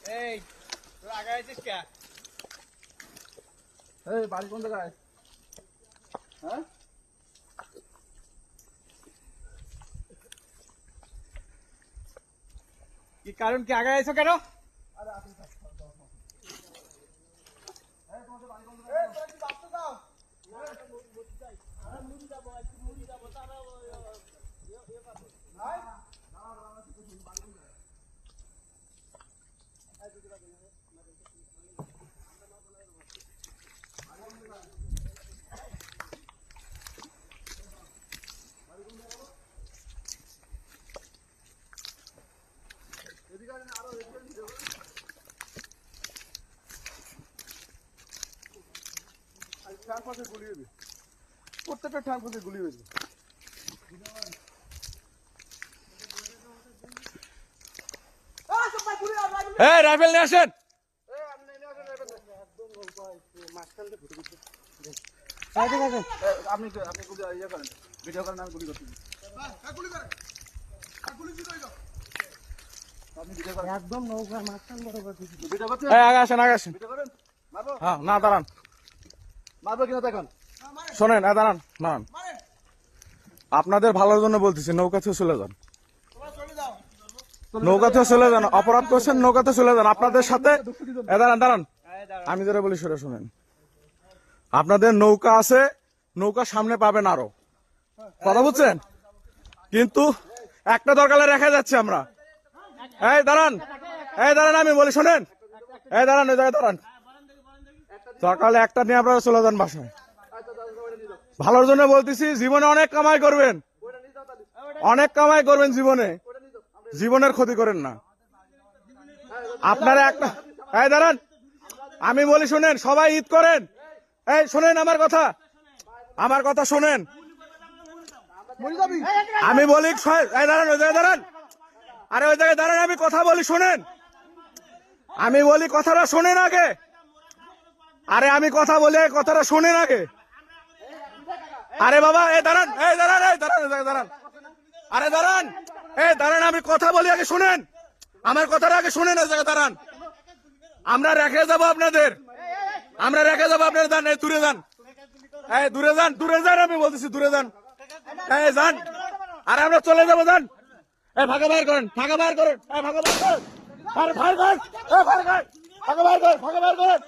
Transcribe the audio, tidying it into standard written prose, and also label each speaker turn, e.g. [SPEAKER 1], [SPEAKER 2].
[SPEAKER 1] এই তোর আগে আছিস কে?
[SPEAKER 2] এই বাড়ি কোন জায়গায়? হ্যাঁ
[SPEAKER 1] কি কারণ, কি আগে আইছো কেন?
[SPEAKER 2] প্রত্যেকটা ঠান পাশে গুলি হয়েছে।
[SPEAKER 1] এই রাইফেল নিয়ে আসেন।
[SPEAKER 2] আপনি ইয়ে করেন, ভিডিও করেন, আমি গুলি করছি।
[SPEAKER 3] একদম নৌকার মাঝখান বরাবর
[SPEAKER 2] ভিডিও করছেন?
[SPEAKER 1] এই আগে আসেন, আগে আসেন।
[SPEAKER 2] ভিডিও করেন? মারবো?
[SPEAKER 1] হ্যাঁ, না দাঁড়ান,
[SPEAKER 2] মারবো কিনা দেখুন।
[SPEAKER 1] শোনেন, দাঁড়ান দাঁড়ান। আপনাদের ভালোর জন্য বলতেছি, নৌকা থেকে চলে যান, নৌকা থেকে চলে যান। অপরাধ করছেন, নৌকাতে চলে যান। আপনাদের সাথে দাঁড়ান দাঁড়ান, আমি যেটা বলি সেটা শুনেন। আপনাদের নৌকা আছে, নৌকা সামনে পাবেন আরো, কথা বুঝছেন? কিন্তু একটা দরকারে রেখে যাচ্ছে আমরা। এই দাঁড়ান, আমি বলি শোনেন। এই দাঁড়ান, ওই জায়গায় দাঁড়ান। সকালে একটা নিয়ে আপনারা চলে যান বাসায়। ভালোর জন্য বলতেছি, জীবনে অনেক কামাই করবেন, অনেক কামাই করবেন জীবনে, জীবনের ক্ষতি করেন না আপনারা। একটা এই দাঁড়ান, আমি বলি শোনেন, সবাই ঈদ করেন। এই শোনেন আমার কথা, আমার কথা শোনেন। আমি বলি এই দাঁড়ান, ওই জায়গায় দাঁড়ান, আরে ওই জায়গায় দাঁড়ান, আমি কথা বলি শোনেন। আমি বলি কথাটা শোনেন আগে। আরে আমি কথা বলি, কথাটা শোনেন আগে। আরে বাবা, এই দাঁড়ান, এই দাঁড়ান, এই দাঁড়ান, দাঁড়ান, আরে দাঁড়ান, এই দাঁড়ান, আমি কথা বলি আগে শুনেন, আমার কথাটা আগে শুনেন। এই জায়গায় দাঁড়ান, আমরা রেখে যাবো আপনাদের, আমরা রেখে যাবো আপনাদের। যান, এই দূরে যান, এই দূরে যান, দূরে যান, আমি বলতেছি দূরে যান, এই যান। আরে আমরা চলে যাবো, যান। এই ভাগা বাইর করেন, ভাগা বাইর করেন, এই ভাগা বাইর করেন, আরে ভাই ভাই, এই ভাগা বাইর করেন, ভাগা বাইর করেন, ভাগা বাইর করেন।